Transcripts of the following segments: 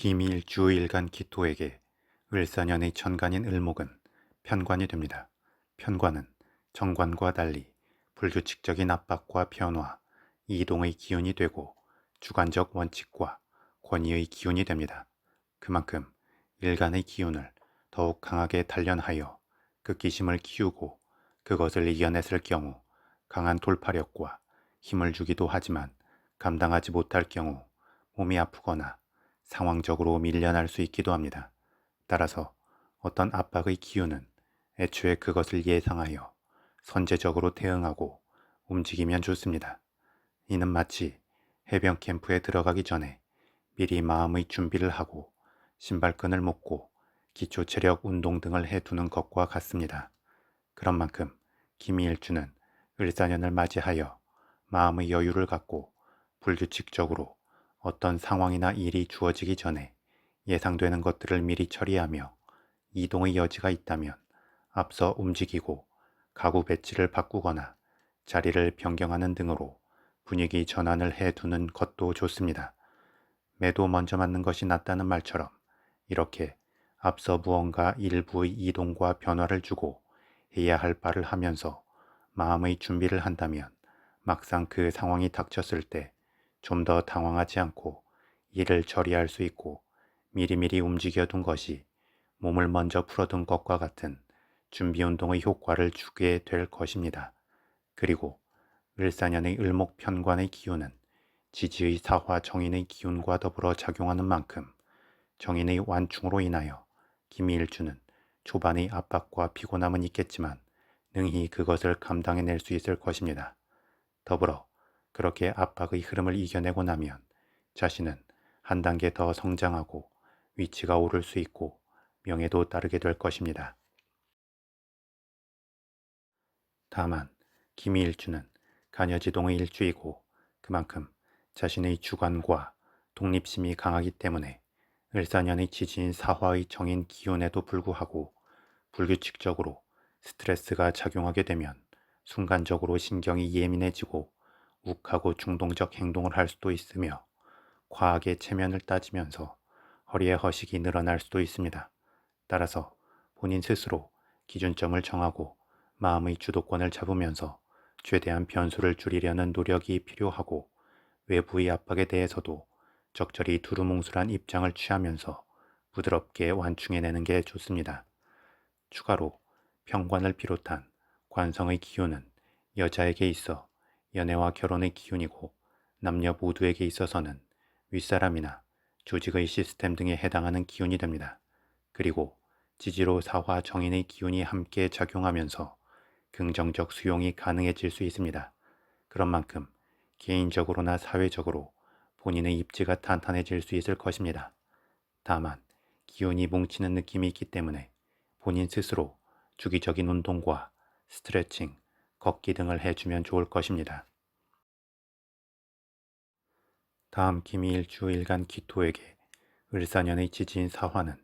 기밀주일간 기토에게 을사년의 천간인 을목은 편관이 됩니다. 편관은 정관과 달리 불규칙적인 압박과 변화, 이동의 기운이 되고 주관적 원칙과 권위의 기운이 됩니다. 그만큼 일간의 기운을 더욱 강하게 단련하여 극기심을 키우고 그것을 이겨냈을 경우 강한 돌파력과 힘을 주기도 하지만 감당하지 못할 경우 몸이 아프거나 상황적으로 밀려날 수 있기도 합니다. 따라서 어떤 압박의 기운은 애초에 그것을 예상하여 선제적으로 대응하고 움직이면 좋습니다. 이는 마치 해병 캠프에 들어가기 전에 미리 마음의 준비를 하고 신발끈을 묶고 기초 체력 운동 등을 해두는 것과 같습니다. 그런 만큼 기미일주는 을사년을 맞이하여 마음의 여유를 갖고 불규칙적으로 어떤 상황이나 일이 주어지기 전에 예상되는 것들을 미리 처리하며 이동의 여지가 있다면 앞서 움직이고 가구 배치를 바꾸거나 자리를 변경하는 등으로 분위기 전환을 해두는 것도 좋습니다. 매도 먼저 맞는 것이 낫다는 말처럼 이렇게 앞서 무언가 일부의 이동과 변화를 주고 해야 할 바를 하면서 마음의 준비를 한다면 막상 그 상황이 닥쳤을 때 좀 더 당황하지 않고 일을 처리할 수 있고 미리미리 움직여둔 것이 몸을 먼저 풀어둔 것과 같은 준비운동의 효과를 주게 될 것입니다. 그리고 을사년의 을목편관의 기운은 지지의 사화 정인의 기운과 더불어 작용하는 만큼 정인의 완충으로 인하여 기미일주는 초반의 압박과 피곤함은 있겠지만 능히 그것을 감당해낼 수 있을 것입니다. 더불어 그렇게 압박의 흐름을 이겨내고 나면 자신은 한 단계 더 성장하고 위치가 오를 수 있고 명예도 따르게 될 것입니다. 다만 기미일주는 간여지동의 일주이고 그만큼 자신의 주관과 독립심이 강하기 때문에 을사년의 지지인 사화의 정인 기운에도 불구하고 불규칙적으로 스트레스가 작용하게 되면 순간적으로 신경이 예민해지고 욱하고 충동적 행동을 할 수도 있으며 과학의 체면을 따지면서 허리에 허식이 늘어날 수도 있습니다. 따라서 본인 스스로 기준점을 정하고 마음의 주도권을 잡으면서 최대한 변수를 줄이려는 노력이 필요하고 외부의 압박에 대해서도 적절히 두루뭉술한 입장을 취하면서 부드럽게 완충해내는 게 좋습니다. 추가로 편관을 비롯한 관성의 기운은 여자에게 있어 연애와 결혼의 기운이고 남녀 모두에게 있어서는 윗사람이나 조직의 시스템 등에 해당하는 기운이 됩니다. 그리고 지지로 사화 정인의 기운이 함께 작용하면서 긍정적 수용이 가능해질 수 있습니다. 그런 만큼 개인적으로나 사회적으로 본인의 입지가 탄탄해질 수 있을 것입니다. 다만 기운이 뭉치는 느낌이 있기 때문에 본인 스스로 주기적인 운동과 스트레칭, 걷기 등을 해주면 좋을 것입니다. 다음 기미일주 일간 기토에게 을사년의 지지인 사화는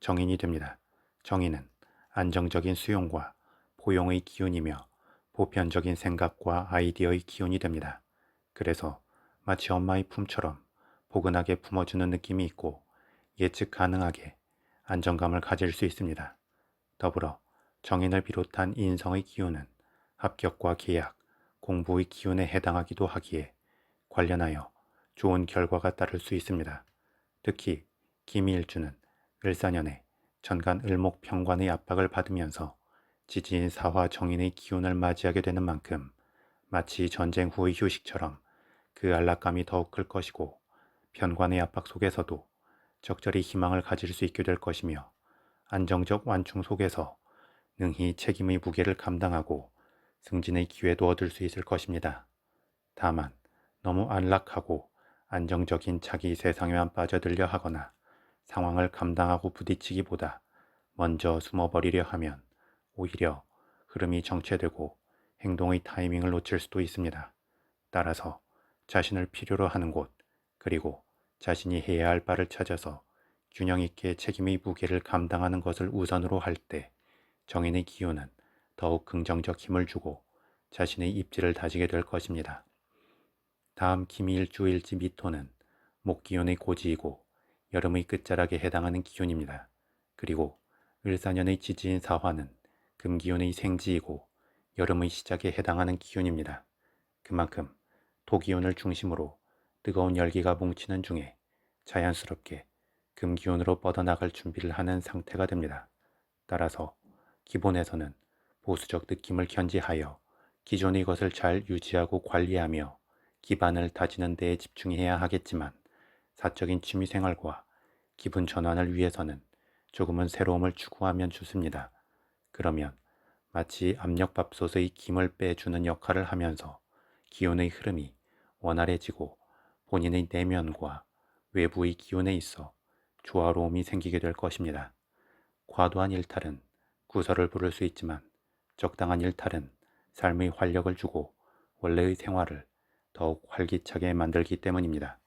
정인이 됩니다. 정인은 안정적인 수용과 포용의 기운이며 보편적인 생각과 아이디어의 기운이 됩니다. 그래서 마치 엄마의 품처럼 포근하게 품어주는 느낌이 있고 예측 가능하게 안정감을 가질 수 있습니다. 더불어 정인을 비롯한 인성의 기운은 합격과 계약, 공부의 기운에 해당하기도 하기에 관련하여 좋은 결과가 따를 수 있습니다. 특히 기미일주는 을사년에 천간 을목편관의 압박을 받으면서 지지인 사화 정인의 기운을 맞이하게 되는 만큼 마치 전쟁 후의 휴식처럼 그 안락감이 더욱 클 것이고 편관의 압박 속에서도 적절히 희망을 가질 수 있게 될 것이며 안정적 완충 속에서 능히 책임의 무게를 감당하고 승진의 기회도 얻을 수 있을 것입니다. 다만 너무 안락하고 안정적인 자기 세상에만 빠져들려 하거나 상황을 감당하고 부딪히기보다 먼저 숨어버리려 하면 오히려 흐름이 정체되고 행동의 타이밍을 놓칠 수도 있습니다. 따라서 자신을 필요로 하는 곳 그리고 자신이 해야 할 바를 찾아서 균형 있게 책임의 무게를 감당하는 것을 우선으로 할 때 정인의 기운은 더욱 긍정적 힘을 주고 자신의 입지를 다지게 될 것입니다. 다음 기미일주일지 미토는 목기운의 고지이고 여름의 끝자락에 해당하는 기운입니다. 그리고 을사년의 지지인 사화는 금기운의 생지이고 여름의 시작에 해당하는 기운입니다. 그만큼 토기운을 중심으로 뜨거운 열기가 뭉치는 중에 자연스럽게 금기운으로 뻗어나갈 준비를 하는 상태가 됩니다. 따라서 기본에서는 보수적 느낌을 견지하여 기존의 것을 잘 유지하고 관리하며 기반을 다지는 데에 집중해야 하겠지만 사적인 취미생활과 기분 전환을 위해서는 조금은 새로움을 추구하면 좋습니다. 그러면 마치 압력밥솥의 김을 빼주는 역할을 하면서 기운의 흐름이 원활해지고 본인의 내면과 외부의 기운에 있어 조화로움이 생기게 될 것입니다. 과도한 일탈은 구설을 부를 수 있지만 적당한 일탈은 삶의 활력을 주고 원래의 생활을 더욱 활기차게 만들기 때문입니다.